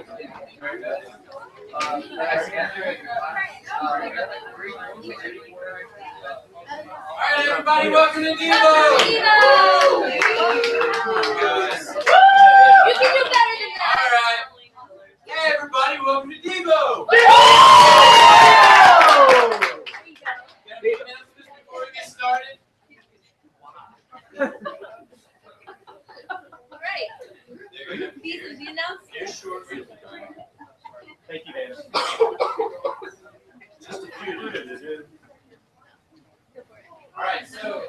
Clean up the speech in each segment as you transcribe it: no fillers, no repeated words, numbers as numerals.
right, everybody, welcome to Devo. You can do better than that. All right. Hey, everybody, welcome to Devo. Any announcements before we get started? All right. These are the announcements. Yeah, sure. Thank you, Dana. Just a few. All right, so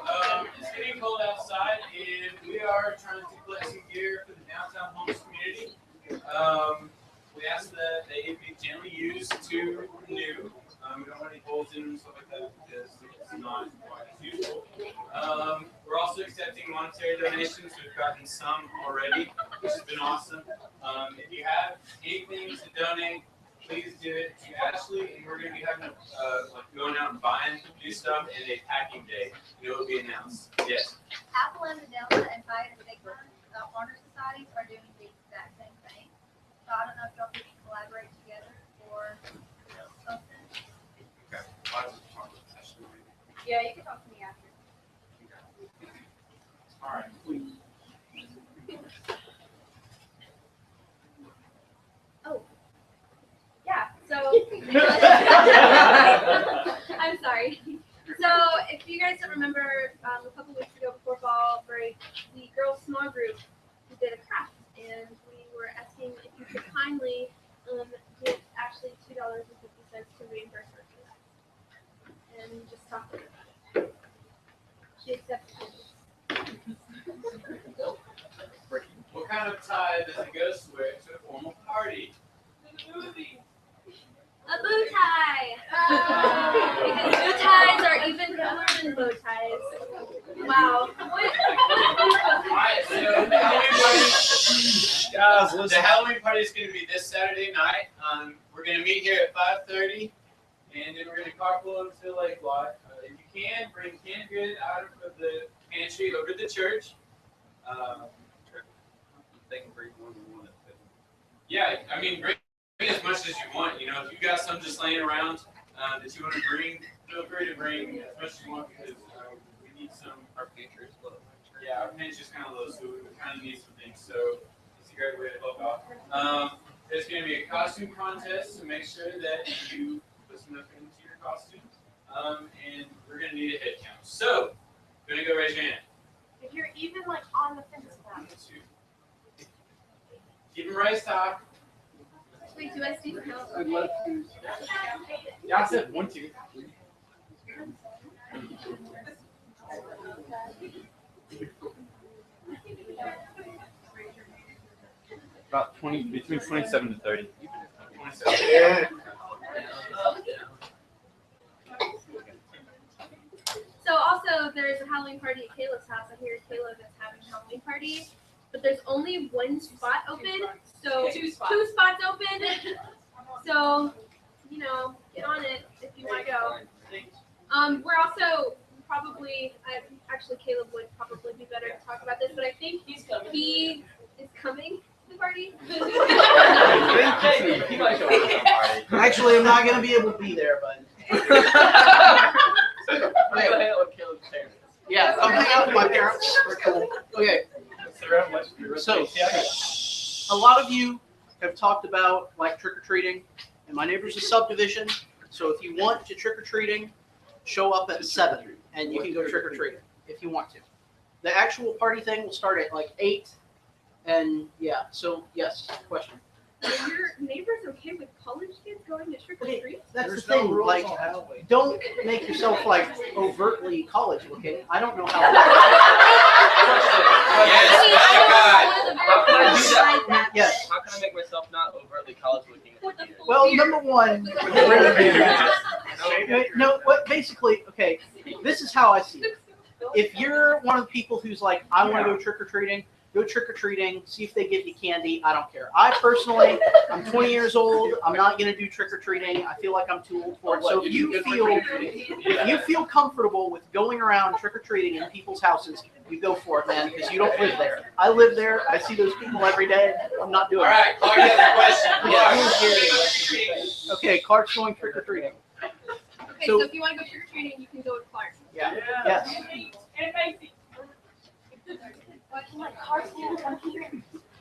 it's getting cold outside, and we are trying to collect some gear for the downtown homeless community. We ask that they be generally used to new. We don't want any holes in them and stuff like that because it's not quite as useful. We're also accepting monetary donations. We've gotten some already, which has been awesome. If you have anything to donate, please do it to Ashley, and we're going to be having like going out and buying new stuff in a packing day. It will be announced. Yes. Apple and the Delta and Fire and Big Partner Societies are doing the exact same thing. So I don't know if y'all can collaborate together or something. Okay. Yeah, you can talk to me after. All right. Oh. Yeah, so I'm sorry. So if you guys don't remember, a couple weeks ago before fall break, the girls' small group did a craft, and we were asking if you could kindly give Ashley $2.50 to reimburse her for that. And we just talked about it. She accepted it. What kind of tie does a ghost wear to a formal party? A bow tie! Because bow ties are even cooler than bow ties. Wow. Alright, so the Halloween party is going to be this Saturday night. We're going to meet here at 5:30, and then we're going to carpool until Lake Lot. If you can, bring canned goods out of the pantry over to the church. They can bring more than one. Yeah, I mean, bring as much as you want. You know, if you got some just laying around that you want to bring, feel free to bring as much as you want because we need some. Our pantry is low. Yeah, our pantry is kind of low, so we kind of need some things. So it's a great way to help out. There's going to be a costume contest, so make sure that you put some effort into your costume. And we're going to need a head count. So, going to go raise your hand. If you're even like on the fence about it. 2. Keep them raised top. Wait, do I see the count? I'd love to. Yeah, I said 1, 2. About 20, between 27 to 30. 27. Yeah. So also, there's a Halloween party at Caleb's house. I hear Caleb is having a Halloween party, but there's only one spot open. So two spots open. So, you know, get on it if you want to go. We're also probably, actually Caleb would probably be better to talk about this, but I think he is coming to the party. Actually, I'm not going to be able to be there, but. Yeah, I'm hanging out with my parents. We're cool. Okay. So, a lot of you have talked about like trick-or-treating, and my neighbor's a subdivision, so if you want to trick-or-treating, show up at 7, and you can go trick-or-treating if you want to. The actual party thing will start at like 8, and yeah, so yes, question. Are your neighbors okay with college kids going to trick or treat? That's the thing, like, don't make yourself like overtly college looking. I don't know how. How can I do that? Yes. How can I make myself not overtly college looking? Well, number one, no, what basically, okay, this is how I see it. If you're one of the people who's like, I want to go trick-or-treating, go trick-or-treating, see if they give you candy. I don't care. I personally, I'm 20 years old. I'm not going to do trick-or-treating. I feel like I'm too old for it. So if you feel comfortable with going around trick-or-treating in people's houses, you go for it, man, because you don't live there. I live there. I see those people every day. I'm not doing it. All right, Clark has a question. Okay, Clark's going trick or treating. Okay, so if you want to go trick or treating, you can go with Clark. Yeah. Yes.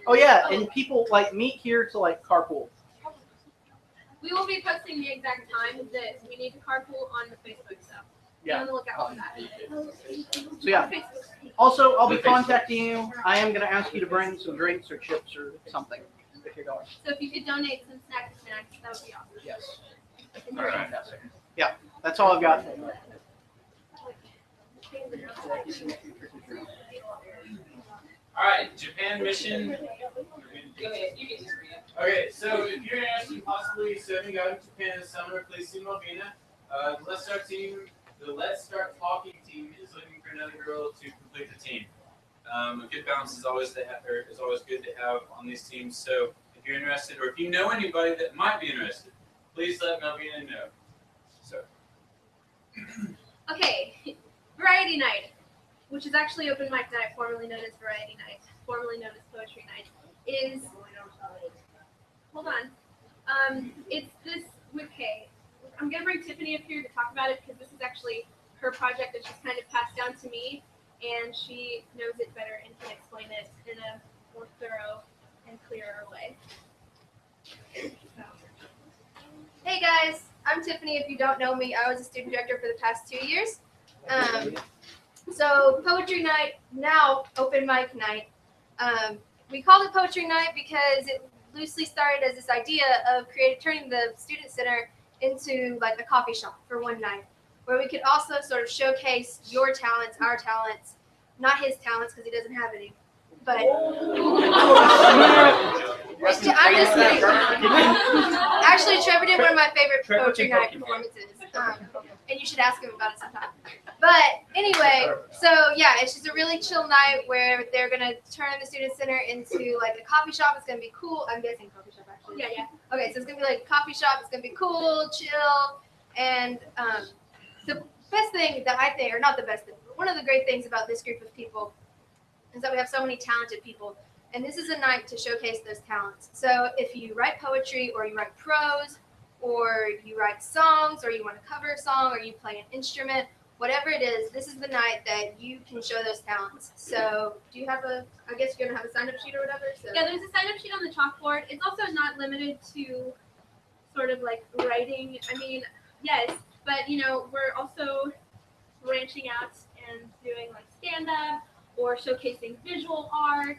Oh yeah, and people like meet here to like carpool. We will be posting the exact time that we need to carpool on the Facebook, so be Yeah. on the lookout for that. So yeah. Also, I'll be contacting you. I am going to ask you to bring some drinks or chips or something if you're going. So if you could donate some snacks, that would be awesome. Yes. All right. Yeah, that's all I've got. All right, Japan mission. Okay, so if you're interested in possibly serving out in Japan this summer, please see Malvina. The Let's Start Talking team is looking for another girl to complete the team. A good balance is always good to have on these teams. So if you're interested, or if you know anybody that might be interested, please let Malvina know. So. Okay, Variety Night, which is actually Open Mic Night, formerly known as Variety Night, formerly known as Poetry Night, is, hold on, it's this, okay, I'm going to bring Tiffany up here to talk about it because this is actually her project that she's kind of passed down to me, and she knows it better and can explain it in a more thorough and clearer way. Hey guys, I'm Tiffany. If you don't know me, I was a student director for the past 2 years. So Poetry Night, now Open Mic Night. We called it Poetry Night because it loosely started as this idea of turning the student center into like a coffee shop for one night, where we could also sort of showcase your talents, our talents, not his talents because he doesn't have any. But I'm just kidding. Actually, Trevor did one of my favorite Poetry Night performances, and you should ask him about it sometime. But anyway, so yeah, it's just a really chill night where they're gonna turn the student center into like a coffee shop. It's gonna be cool. I'm guessing coffee shop actually. Yeah. Okay, so it's gonna be like a coffee shop. It's gonna be cool, chill, and the best thing that I think, or not the best thing, but one of the great things about this group of people is that we have so many talented people. And this is a night to showcase those talents. So if you write poetry or you write prose or you write songs or you want to cover a song or you play an instrument, whatever it is, this is the night that you can show those talents. So do you have I guess you're going to have a sign-up sheet or whatever? So. Yeah, there's a sign-up sheet on the chalkboard. It's also not limited to sort of like writing. I mean, yes, but we're also branching out and doing like stand-up or showcasing visual art.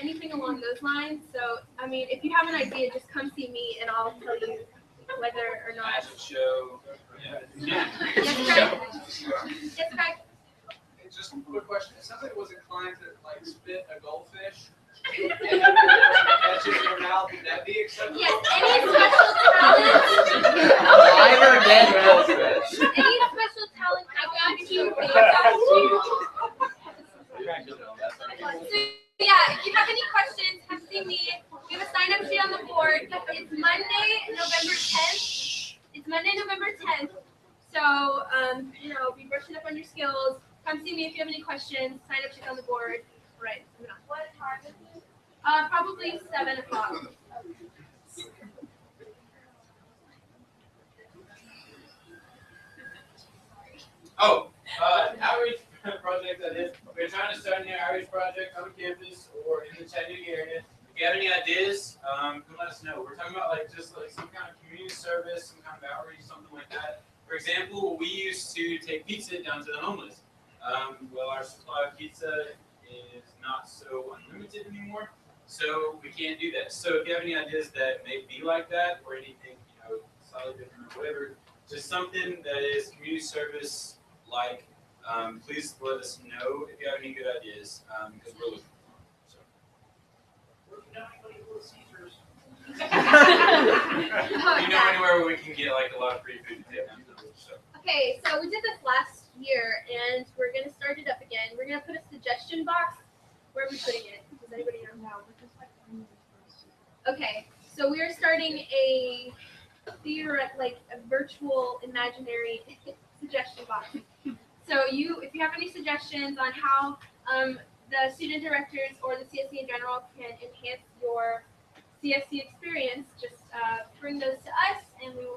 Anything along those lines. So, I mean, if you have an idea, just come see me and I'll tell you whether or not. Magic show. Yeah. Yes, Craig. Just a quick question. It sounds like it was a client that like spit a goldfish. Catch it in your mouth. Would that be acceptable? Yes, any special talent. Live or dead goldfish. Any special talent, I got you. So yeah, if you have any questions, come see me. We have a sign-up sheet on the board. It's Monday, November 10th. So, be brushing up on your skills. Come see me if you have any questions. Sign-up sheet on the board. Right. What time is it? Probably 7 o'clock. Outreach project that is. We're trying to start a new outreach project on campus or in the Chattanooga area. If you have any ideas, come let us know. We're talking about just some kind of community service, some kind of outreach, something like that. For example, we used to take pizza down to the homeless. Well, our supply of pizza is not so unlimited anymore, so we can't do that. So if you have any ideas that may be like that or anything, slightly different or whatever, just something that is community service like. Please let us know if you have any good ideas, because we're looking for them. You know anywhere where we can get a lot of free food to take them. So. Okay, so we did this last year, and we're going to start it up again. We're going to put a suggestion box. Where are we putting it? Does anybody know? Okay, so we are starting a virtual imaginary suggestion box. So if you have any suggestions on how the student directors or the CSC in general can enhance your CSC experience, just bring those to us and we will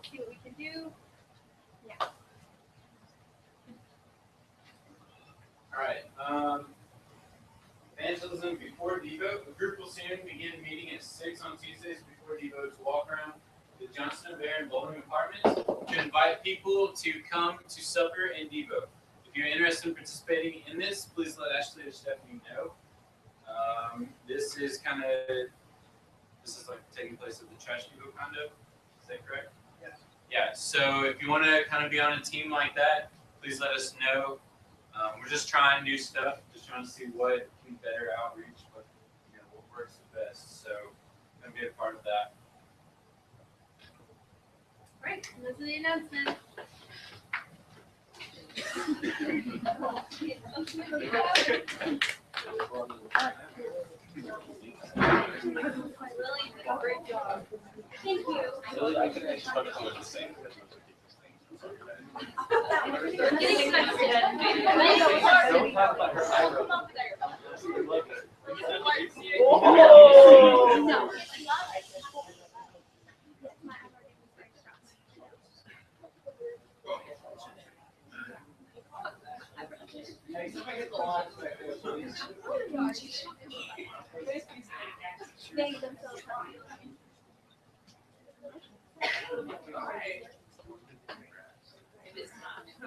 Devo. The group will soon begin meeting at 6 on Tuesdays before Devo to walk around the Johnston and Bear and Bowling Apartments to invite people to come to supper in Devo. If you're interested in participating in this, please let Ashley or Stephanie know. This is like taking place at the Trash Devo condo. Is that correct? Yes. Yeah. So if you want to kind of be on a team like that, please let us know. We're just trying new stuff, just trying to see what can better outreach, what works the best. So I'm gonna be a part of that. All right, those are the announcements. Lily did a great job. Thank you. I can actually talk about the same. Getting started. Don't talk about her eyebrows. No. Hey, somebody get the locks back there, please. Thank them so much.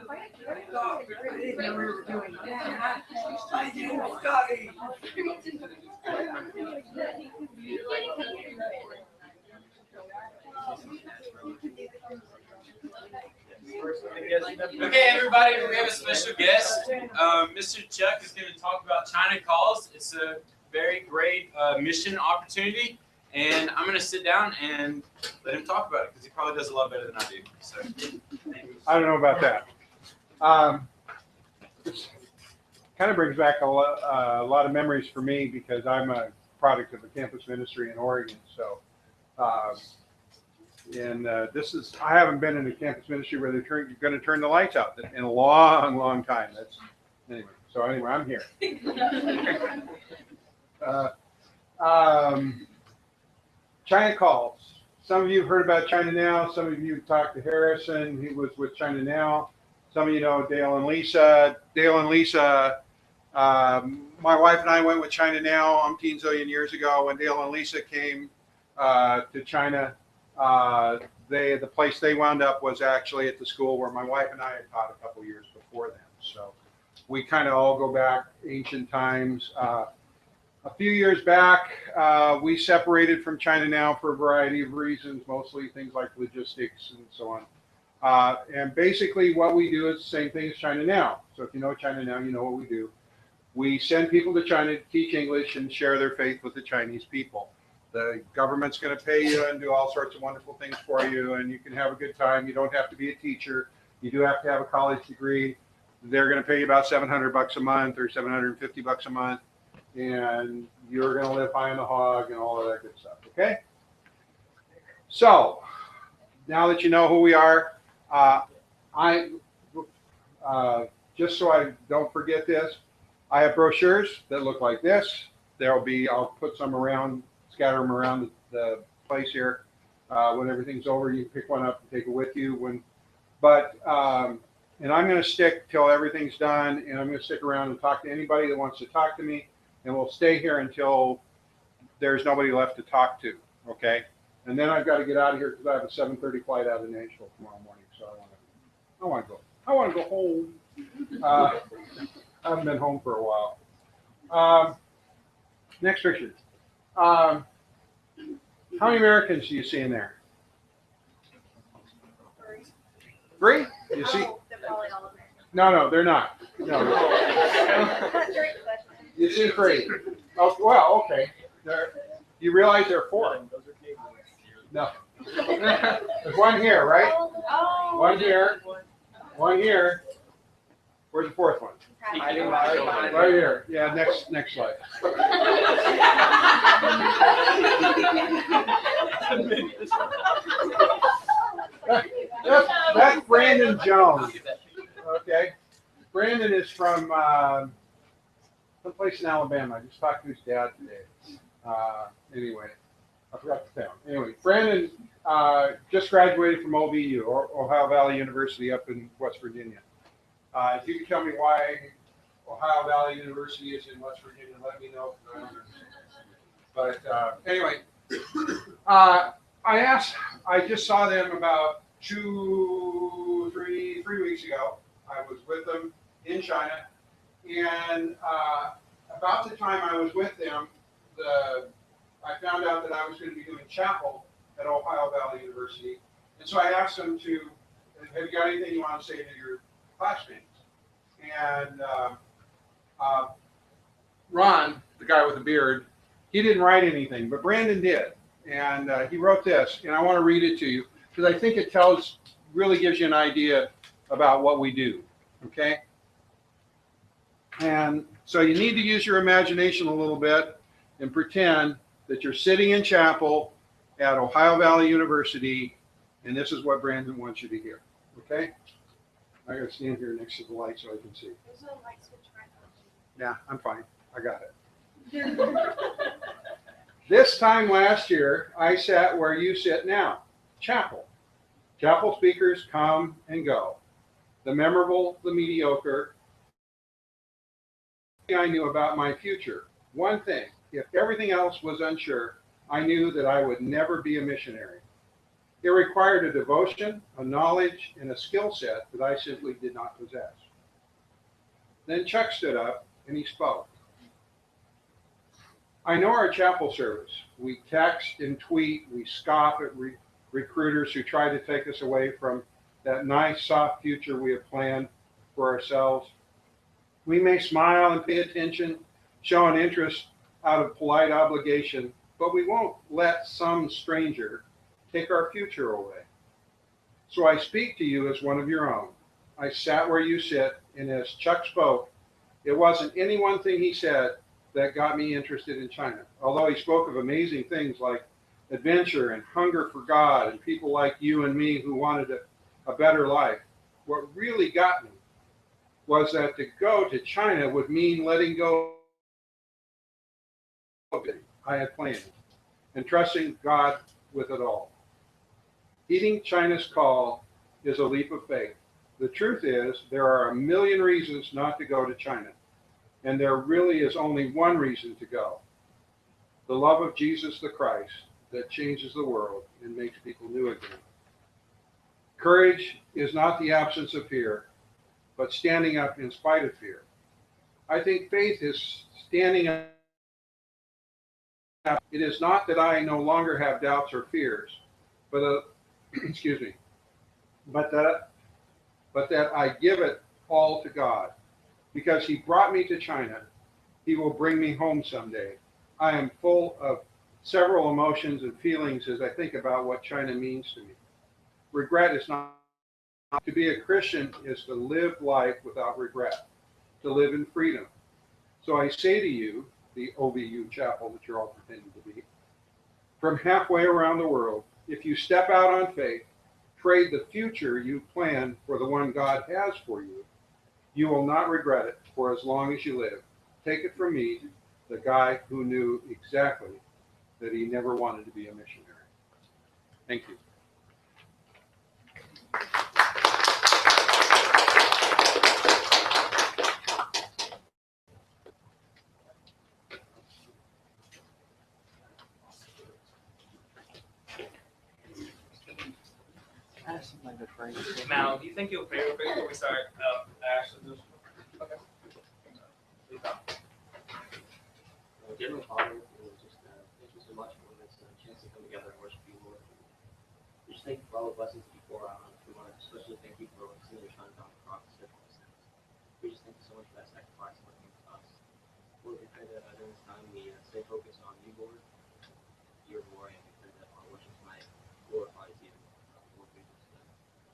I didn't know we were doing that. I didn't, Scotty. Okay, everybody, we have a special guest. Mr. Chuck is going to talk about China Calls. It's a very great mission opportunity, and I'm going to sit down and let him talk about it because he probably does a lot better than I do. So, thank you. I don't know about that. This kind of brings back a lot of memories for me because I'm a product of a campus ministry in Oregon. So, I haven't been in a campus ministry where they're going to turn the lights out in a long, long time. Anyway, I'm here. China Calls. Some of you have heard about China Now. Some of you talked to Harrison. He was with China Now. Some of you know Dale and Lisa. My wife and I went with China Now umpteen zillion years ago when Dale and Lisa came to China. The place they wound up was actually at the school where my wife and I had taught a couple years before them. So we kind of all go back ancient times. A few years back, we separated from China Now for a variety of reasons, mostly things like logistics and so on. And basically what we do is the same thing as China Now. So if you know China Now, you know what we do. We send people to China to teach English and share their faith with the Chinese people. The government's going to pay you and do all sorts of wonderful things for you, and you can have a good time. You don't have to be a teacher. You do have to have a college degree. They're going to pay you about $700 a month or $750 a month, and you're going to live high on the hog and all of that good stuff. Okay? So now that you know who we are, just so I don't forget this, I have brochures that look like this. I'll put some around, scatter them around the place here. When everything's over, you can pick one up and take it with you. And I'm going to stick till everything's done, and I'm going to stick around and talk to anybody that wants to talk to me, and we'll stay here until there's nobody left to talk to, okay? And then I've got to get out of here because I have a 7:30 flight out of Nashville tomorrow morning, so I want to go home. I haven't been home for a while. Next picture. How many Americans do you see in there? 3? You see? They're probably all American. No, they're not. No. You see 3. Oh, well, okay. You realize there are 4. No. There's one here, right? Oh. One here. One here. Where's the 4th one? Right here. Yeah, next slide. That's Brandon Jones. Okay. Brandon is from someplace in Alabama. I just talked to his dad today. Anyway, I forgot the town. Anyway, Brandon just graduated from OVU, Ohio Valley University up in West Virginia. If you can tell me why Ohio Valley University is in West Virginia, let me know. But anyway, I just saw them about 3 weeks ago. I was with them in China, and about the time I was with them, I found out that I was going to be doing chapel at Ohio Valley University, and so I asked them to, have you got anything you want to say to your classmates? And Ron, the guy with the beard, he didn't write anything, but Brandon did. And he wrote this, and I want to read it to you because I think it really gives you an idea about what we do, okay? And so you need to use your imagination a little bit and pretend that you're sitting in chapel at Ohio Valley University, and this is what Brandon wants you to hear, okay? I gotta stand here next to the light so I can see. There's no light switch right Yeah, I'm fine. I got it. This time last year, I sat where you sit now, chapel. Chapel speakers come and go. The memorable, the mediocre. I knew about my future. One thing, if everything else was unsure, I knew that I would never be a missionary. It required a devotion, a knowledge, and a skill set that I simply did not possess. Then Chuck stood up and he spoke. I know our chapel service. We text and tweet, we scoff at recruiters who try to take us away from that nice, soft future we have planned for ourselves. We may smile and pay attention, show an interest out of polite obligation, but we won't let some stranger take our future away. So I speak to you as one of your own. I sat where you sit, and as Chuck spoke, it wasn't any one thing he said that got me interested in China. Although he spoke of amazing things like adventure and hunger for God and people like you and me who wanted a better life, what really got me was that to go to China would mean letting go of it I had planned and trusting God with it all. Heeding China's call is a leap of faith. The truth is, there are a million reasons not to go to China. And there really is only one reason to go. The love of Jesus the Christ that changes the world and makes people new again. Courage is not the absence of fear, but standing up in spite of fear. I think faith is standing up. It is not that I no longer have doubts or fears, but but that I give it all to God. Because he brought me to China, he will bring me home someday. I am full of several emotions and feelings as I think about what China means to me. Regret is not, to be a Christian is to live life without regret, to live in freedom. So I say to you, the OVU chapel that you're all pretending to be, from halfway around the world, if you step out on faith, trade the future you planned for the one God has for you, you will not regret it for as long as you live. Take it from me, the guy who knew exactly that he never wanted to be a missionary. Thank you. Mal, do you think you'll pray real quick before we start? Actually, okay. Dear Father, thank you so much for this chance to come together and worship you, Lord. We just thank you for all the blessings that you pour out on us. We want to especially thank you for seeing your son on the cross to save our sins. We just thank you so much for that sacrifice and what it means to us. Lord, we pray that during this time we stay focused on you, Lord, your glory, and we pray that our worship tonight glorifies you. Lord, we just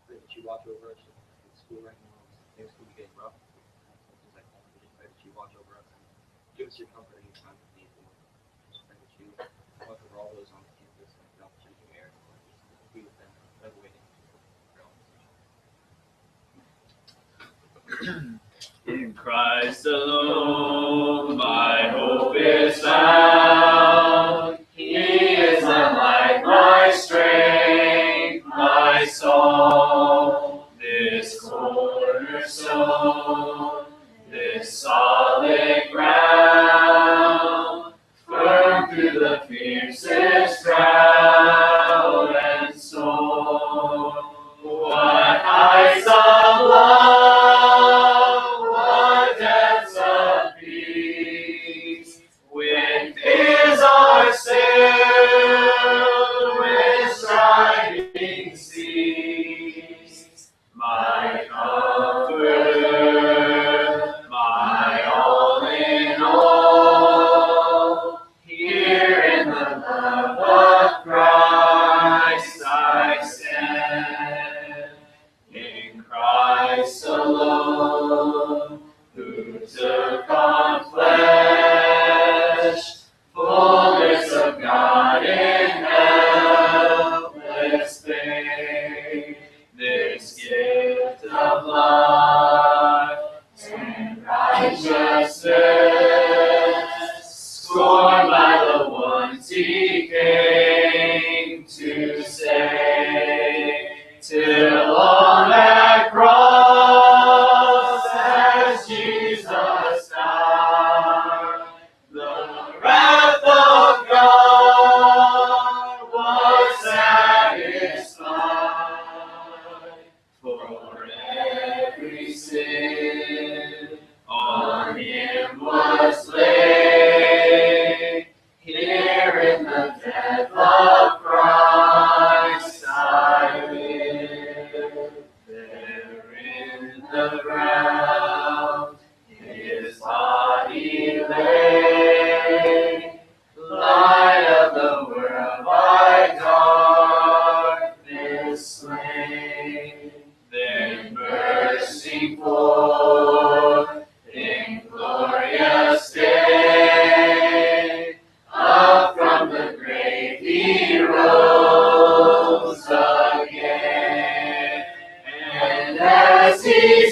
pray that you watch over us in school right now. Things can be getting rough. Things like that. We just pray that you watch over us and give us your comfort in your time of need, Lord. Just pray that you watch over all those on the campus and the opportunity air, Lord. Just be with them, whatever way they In Christ alone, my hope is found. He is my light, my strength, my song. This cornerstone, this solid ground, firm through the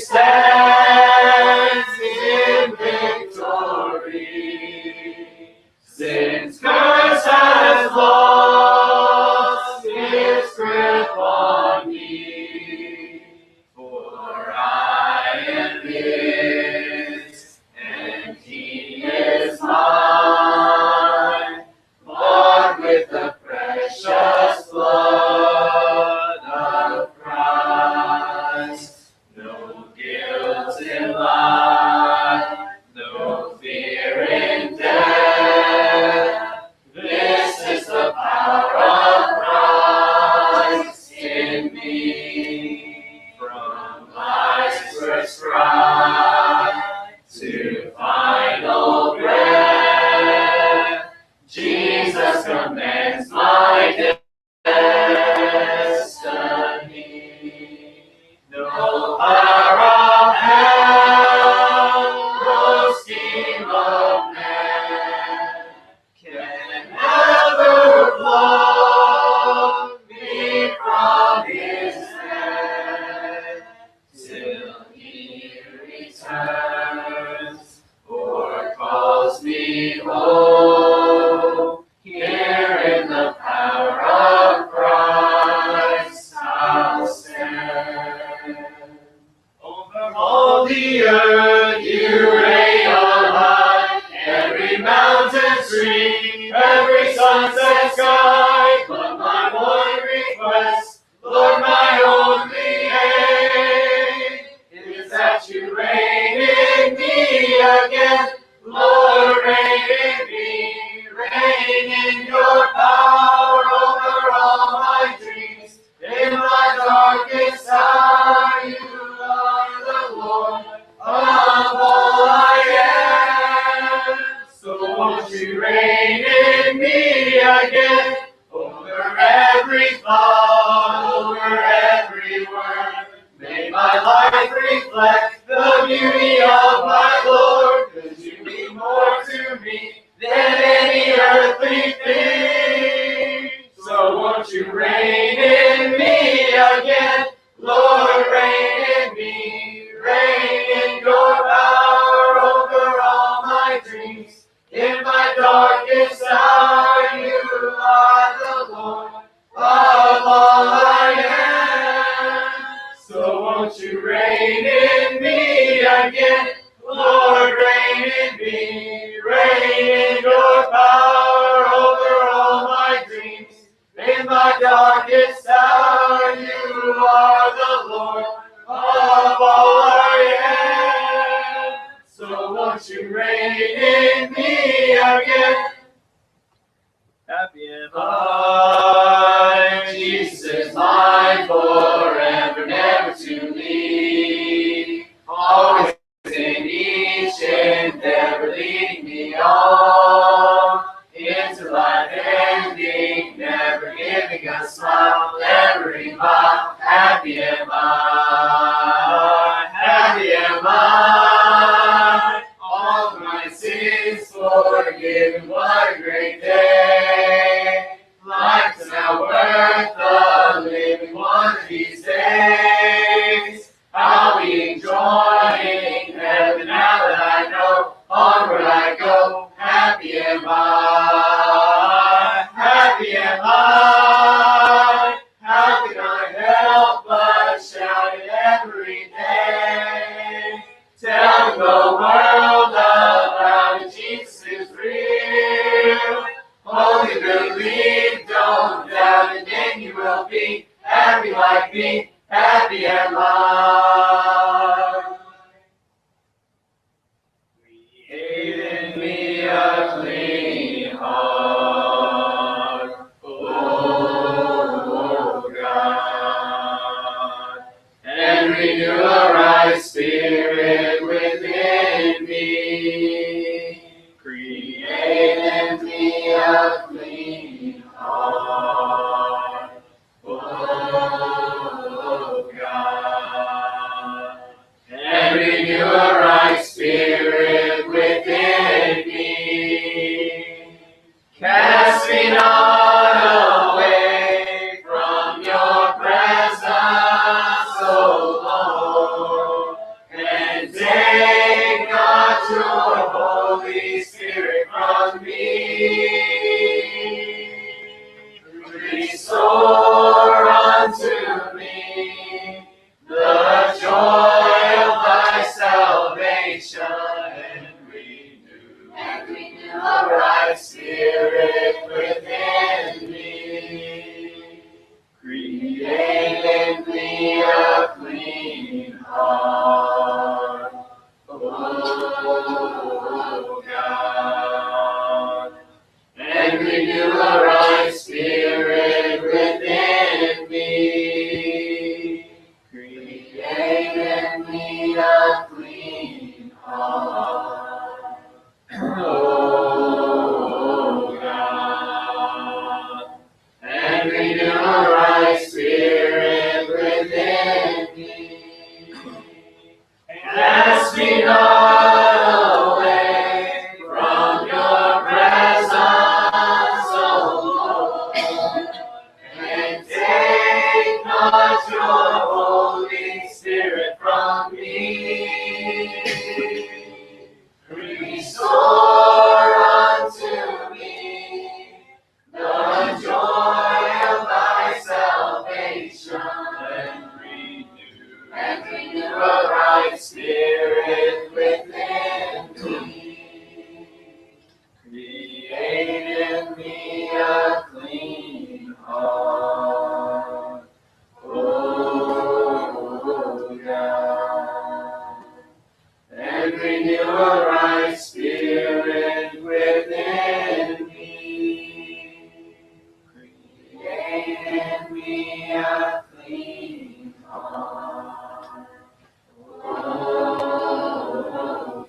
stands in victory. Sin's curse has lost its grip on me, for I am His, and He is mine, bought with the precious blood of Christ. No guilt in life, no fear in death. This is the power of Christ in me. From life's first cry to final breath, Jesus commands my destiny. No power of hell, no scheme of man can ever pluck me from His hand till He returns or calls me home. Here in the power of Christ I'll stand. Over all the earth you reign on high, every mountain stream, every sunset sky. But my one request, Lord, my only aim, is that you reign in me again. Lord, reign in me, reign in your power over all my dreams. In my darkest hour, you are the Lord of all I am. So won't you reign in me again, over every thought, over every word. May my life reflect the beauty of my Lord, 'cause you mean more to me than any earthly thing. So won't you reign in me again, Lord, reign in me, reign in your power over all my dreams. In my darkest hour, you are the Lord of all I am. So won't you reign in me again, Lord, reign in me, reign in your power over all my dreams. In my darkest hour, you are the Lord of all I am. So won't you reign in me again? Happy am I, Jesus mine forever, never to leave. Always in each endeavor, leading me on into life ending, never giving a smile, every mile. Happy am I, happy am I. All my sins forgiven, what a great day. Life's now worth the living, one of these days. I'll be enjoying heaven now that I know onward I go. Happy am I, happy am I. How can I help but shout it every day? Tell the world about it, Jesus is real. Only believe, don't doubt, and then you will be happy like me. Happy am I. Create in me a clean heart, oh God, and renew a right spirit within me. Create in me a clean heart, oh God. right spirit within me. Cast me not away from your presence, O Lord, and take not your Holy Spirit from me. Restore unto me the joy of thy salvation, and renew a right spirit within me. Create in me a clean heart, O God, and renew a right spirit within me. Create in me a clean heart, O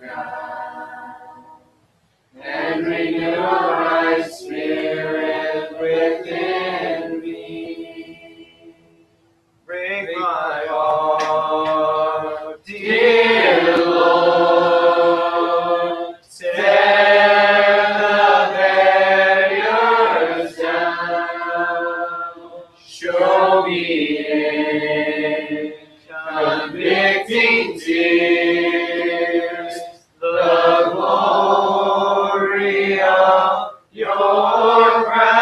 God, and renew a right spirit within me. Break my heart, dear Lord, tear the barriers down, show me in convicting tears the glory of your crown.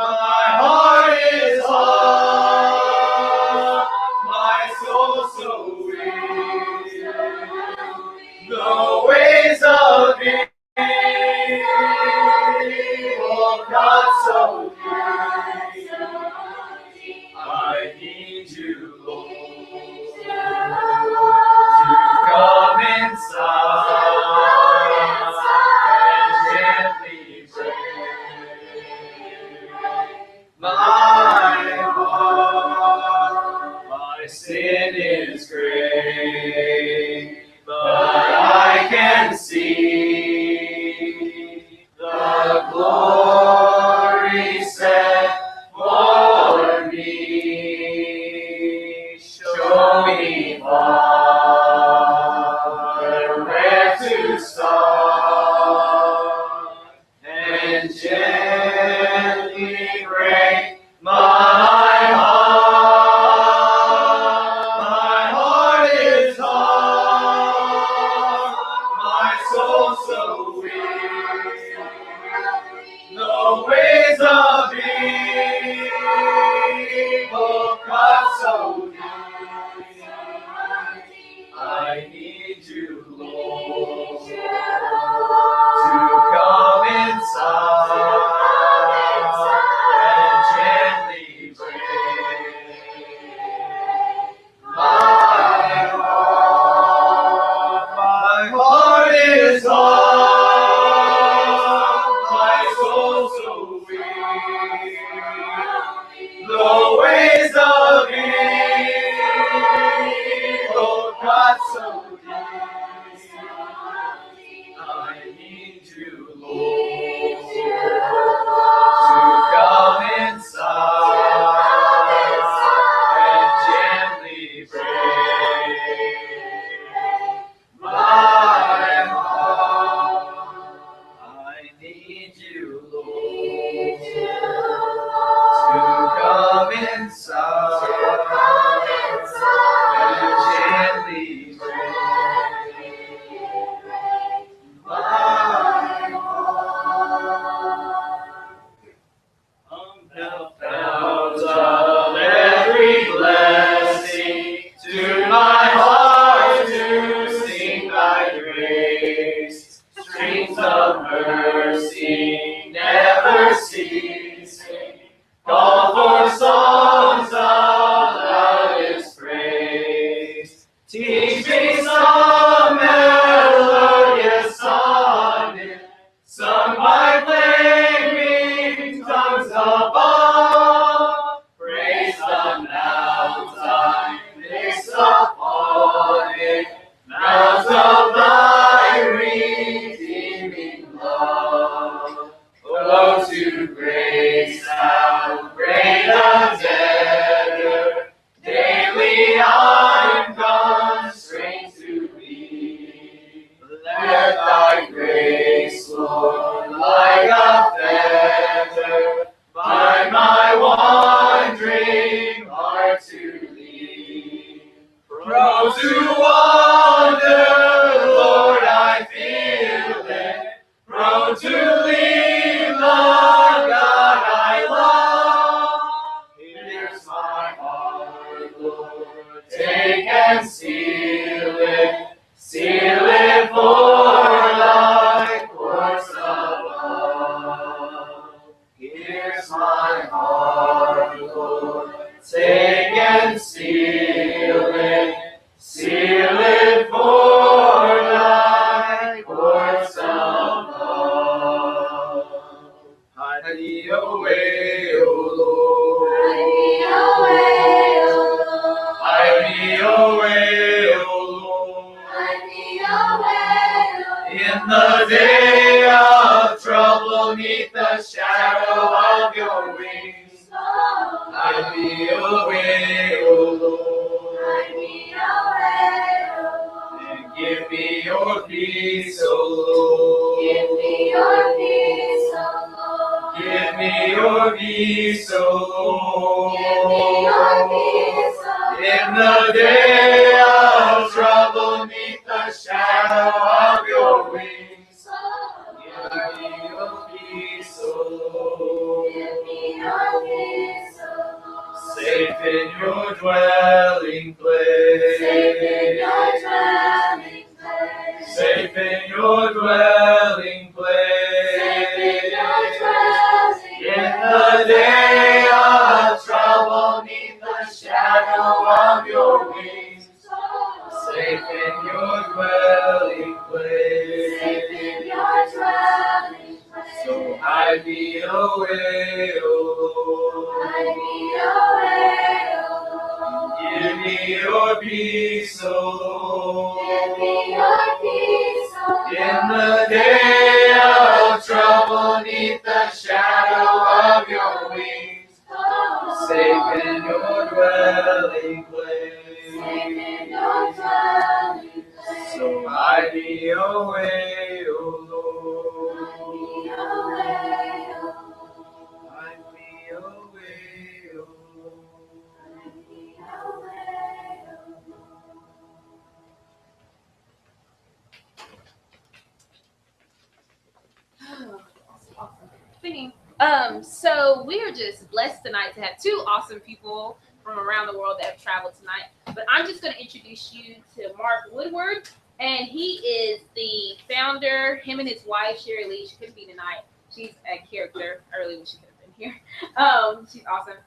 My heart is hard, my soul so weak. The ways of evil got so deep. I need you, Lord, to come inside and gently break my heart. My sin is great, but I can see the glory set for me. Show me, Father, where to start, and gently break my heart. My heart is hard, my soul so weak. The ways of evil got so deep. I need you, Lord, to come inside and gently break my heart. My heart is hard, my soul so weak. The ways of evil got so deep. I need you, Lord, to come inside and gently break my heart. I need you, Lord, to come inside and gently break my heart. The fount of every blessing, to my heart to sing thy grace. Streams of mercy never ceasing, call for songs of loudest praise. Teach me some melodious sonnet, sung by flaming tongues above. Prone to wander, Lord, I feel it. Prone to leave, Lord God, I long. Here's my heart, Lord, take and seal it for thy course above. Here's my heart, Lord, take and seal it for thy course above. Hide me away, O Lord. Hide me away, O Lord. In the day of trouble, neath the shadow of your wings. Hide me away, O Lord. And give me your peace, O Lord. Give me your peace, O Lord. In the day of trouble, neath the shadow of your wings. Give me your peace, O Lord. Safe in your dwelling place. Safe in your dwelling place. In the day of trouble, neath the shadow of your wings. Safe in your dwelling place. So hide me away, O Lord. Give me your peace, O Lord. In the day of trouble, neath the shadow of your wings. Safe in your dwelling place. So hide me away, O Lord. Hide me away, O So we are just blessed tonight to have two awesome people from around the world that have traveled tonight. But I'm just going to introduce you to Mark Woodward, and he is the founder. Him and his wife Sherry Lee. She couldn't be tonight. She's a character early when she could have been here. She's awesome.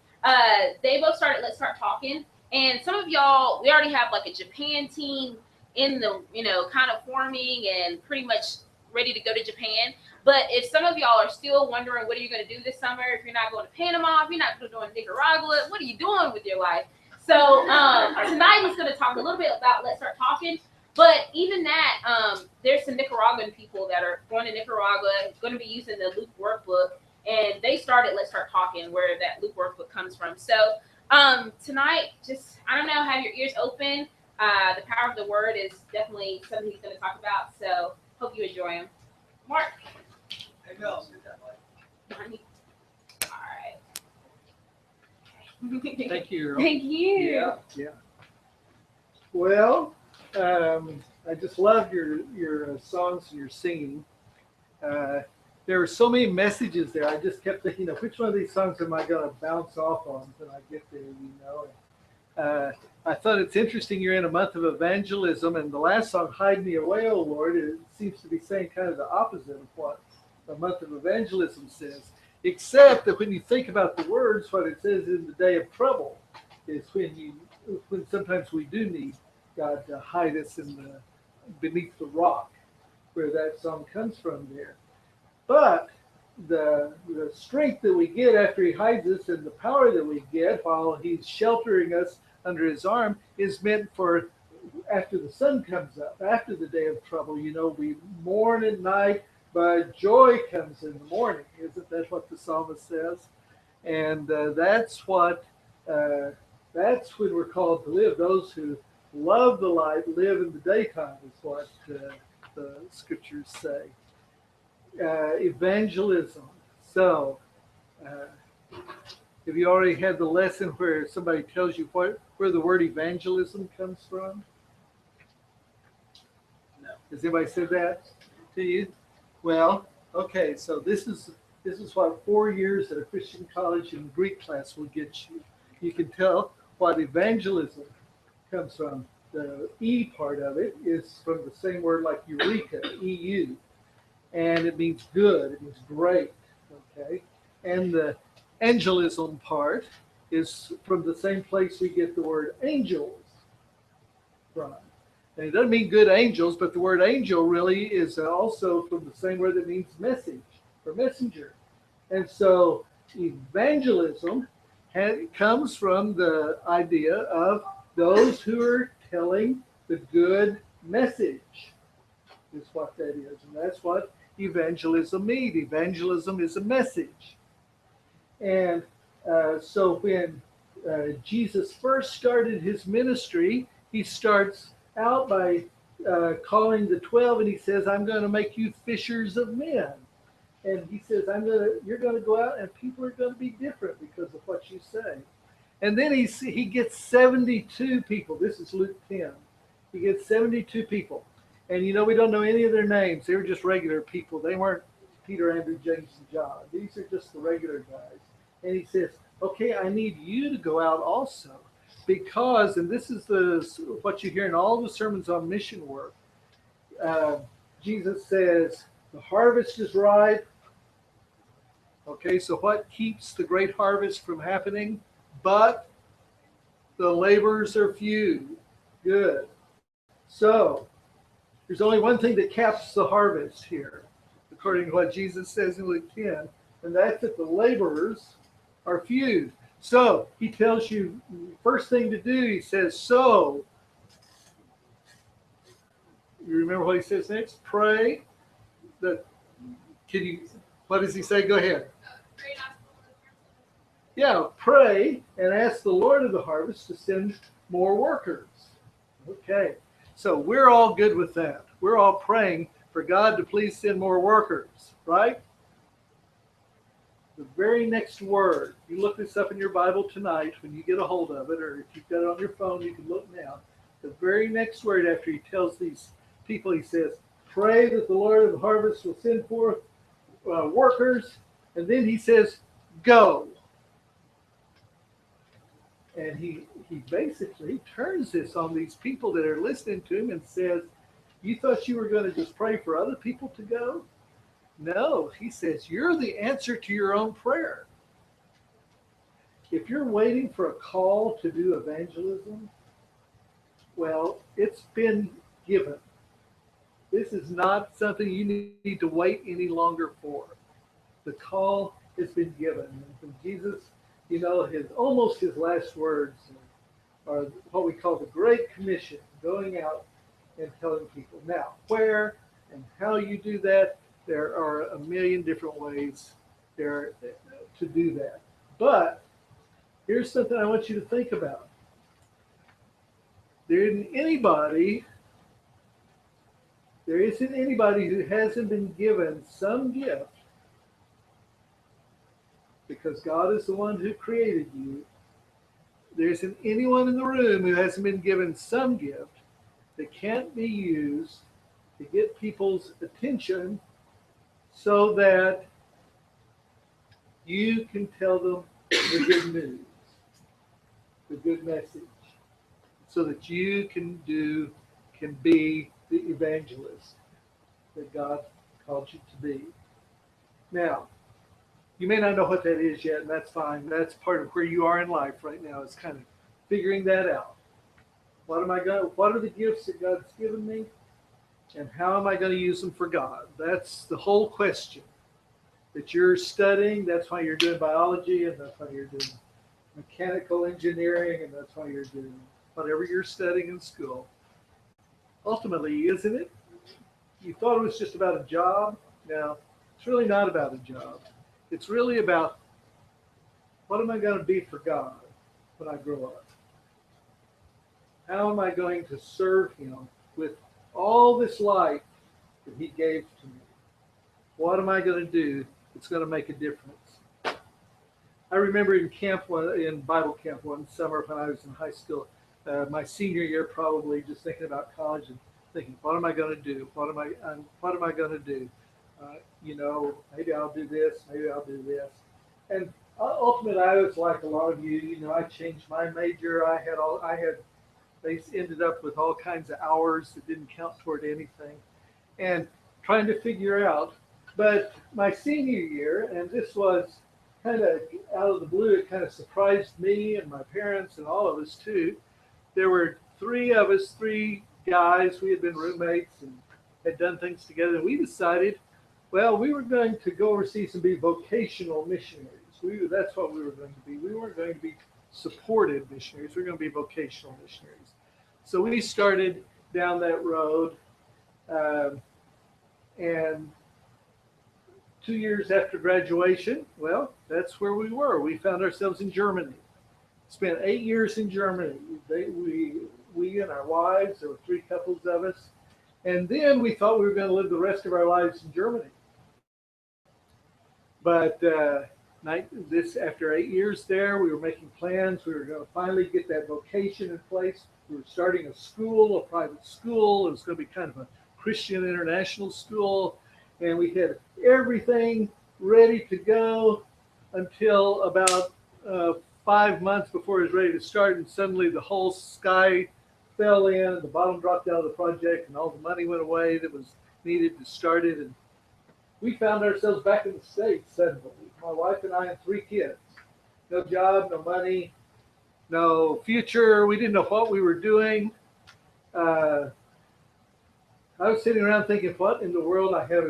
They both started Let's Start Talking, and some of y'all, we already have like a Japan team in the kind of forming and pretty much ready to go to Japan. But if some of y'all are still wondering what are you going to do this summer, if you're not going to Panama, if you're not going to Nicaragua, what are you doing with your life? So tonight he's going to talk a little bit about Let's Start Talking. But even that, there's some Nicaraguan people that are going to Nicaragua, going to be using the Luke workbook, and they started Let's Start Talking, where that Luke workbook comes from. So tonight, just, I don't know, have your ears open. The power of the word is definitely something he's going to talk about. So hope you enjoy him. Mark. Hey, Bill, sit that way. All right. Thank you. Thank you. Yeah. Well, I just love your songs and your singing. There were so many messages there. I just kept thinking, which one of these songs am I going to bounce off on when I get there, I thought it's interesting you're in a month of evangelism, and the last song, Hide Me Away, O Lord, it seems to be saying kind of the opposite of what the month of evangelism says, except that when you think about the words, what it says in the day of trouble is when sometimes we do need God to hide us beneath the rock, where that song comes from there. But the strength that we get after he hides us and the power that we get while he's sheltering us under his arm is meant for after the sun comes up, after the day of trouble. We mourn at night, but joy comes in the morning. Isn't that what the psalmist says? And that's when we're called to live. Those who love the light live in the daytime is what the scriptures say. Evangelism. So Have you already had the lesson where somebody tells you where the word evangelism comes from? No. Has anybody said that to you? Well, okay, so this is what 4 years at a Christian college in Greek class will get you. You can tell what evangelism comes from. The E part of it is from the same word like eureka, EU, and it means good, it means great, okay? And the angelism part is from the same place we get the word angels from. And it doesn't mean good angels, but the word angel really is also from the same word that means message or messenger. And so evangelism comes from the idea of those who are telling the good message, is what that is. And that's what evangelism means. Evangelism is a message. And so when Jesus first started his ministry, he starts out by calling the 12, and he says, I'm going to make you fishers of men. And he says, you're going to go out and people are going to be different because of what you say. And then he gets 72 people. This is Luke 10. He gets 72 people. And we don't know any of their names. They were just regular people. They weren't Peter, Andrew, James, and John. These are just the regular guys. And he says, okay, I need you to go out also. Because, and this is what you hear in all the sermons on mission work, Jesus says, the harvest is ripe. Okay, so what keeps the great harvest from happening? But the laborers are few. Good. So, there's only one thing that caps the harvest here, according to what Jesus says in Luke 10, and that's that the laborers are few. So, he tells you, first thing to do, he says, so, you remember what he says next? Pray. What does he say? Go ahead. Yeah, pray and ask the Lord of the harvest to send more workers. Okay, so we're all good with that. We're all praying for God to please send more workers, right? The very next word, you look this up in your Bible tonight when you get a hold of it, or if you've got it on your phone, you can look now. The very next word after he tells these people, he says, pray that the Lord of the harvest will send forth workers, and then he says, go. And he basically turns this on these people that are listening to him and says, you thought you were going to just pray for other people to go? No, he says, you're the answer to your own prayer. If you're waiting for a call to do evangelism, well, it's been given. This is not something you need to wait any longer for. The call has been given. And from Jesus, his last words are what we call the Great Commission, going out and telling people. Now, where and how you do that, there are a million different ways there to do that. But here's something I want you to think about. There isn't anybody who hasn't been given some gift, because God is the one who created you. There isn't anyone in the room who hasn't been given some gift that can't be used to get people's attention so that you can tell them the good news, the good message, so that you can be the evangelist that God called you to be. Now, you may not know what that is yet, and that's fine. That's part of where you are in life right now, is kind of figuring that out. What are the gifts that God's given me? And how am I going to use them for God? That's the whole question that you're studying. That's why you're doing biology, and that's why you're doing mechanical engineering, and that's why you're doing whatever you're studying in school. Ultimately, isn't it? You thought it was just about a job? No, it's really not about a job. It's really about, what am I going to be for God when I grow up? How am I going to serve him with all this life that he gave to me? What am I going to do that's going to make a difference? I remember in Bible camp one summer when I was in high school, my senior year, probably just thinking about college and thinking, what am I going to do? What am I going to do? Maybe I'll do this, maybe I'll do this. And ultimately, I was like a lot of you. I changed my major. They ended up with all kinds of hours that didn't count toward anything, and trying to figure out. But my senior year, and this was kind of out of the blue, it kind of surprised me and my parents and all of us too. There were three of us, three guys. We had been roommates and had done things together. And we decided, well, we were going to go overseas and be vocational missionaries. That's what we were going to be. We weren't going to be supported missionaries. We were going to be vocational missionaries. So we started down that road. And 2 years after graduation, well, that's where we were. We found ourselves in Germany. Spent 8 years in Germany. We and our wives, there were 3 couples of us. And then we thought we were going to live the rest of our lives in Germany. But after 8 years there, we were making plans. We were going to finally get that vocation in place. We were starting a school, a private school. It was going to be kind of a Christian international school. And we had everything ready to go until about 5 months before it was ready to start. And suddenly the whole sky fell in, and the bottom dropped out of the project, and all the money went away that was needed to start it. And we found ourselves back in the States suddenly. My wife and I and 3 kids. No job, no money, no future. We didn't know what we were doing. I was sitting around thinking, what in the world? I had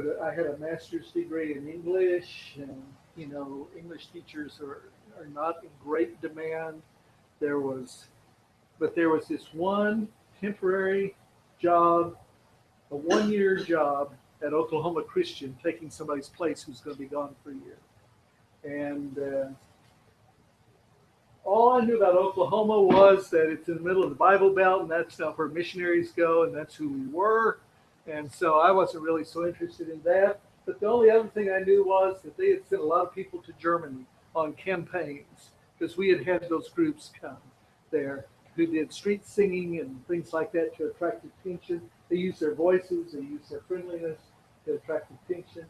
a master's degree in English, and English teachers are not in great demand. But there was this one temporary job, a 1-year job at Oklahoma Christian, taking somebody's place who's going to be gone for a year. And all I knew about Oklahoma was that it's in the middle of the Bible Belt, and that's not where missionaries go, and that's who we were. And so I wasn't really so interested in that. But the only other thing I knew was that they had sent a lot of people to Germany on campaigns, because we had those groups come there who did street singing and things like that to attract attention. They used their voices, they used their friendliness to attract attention.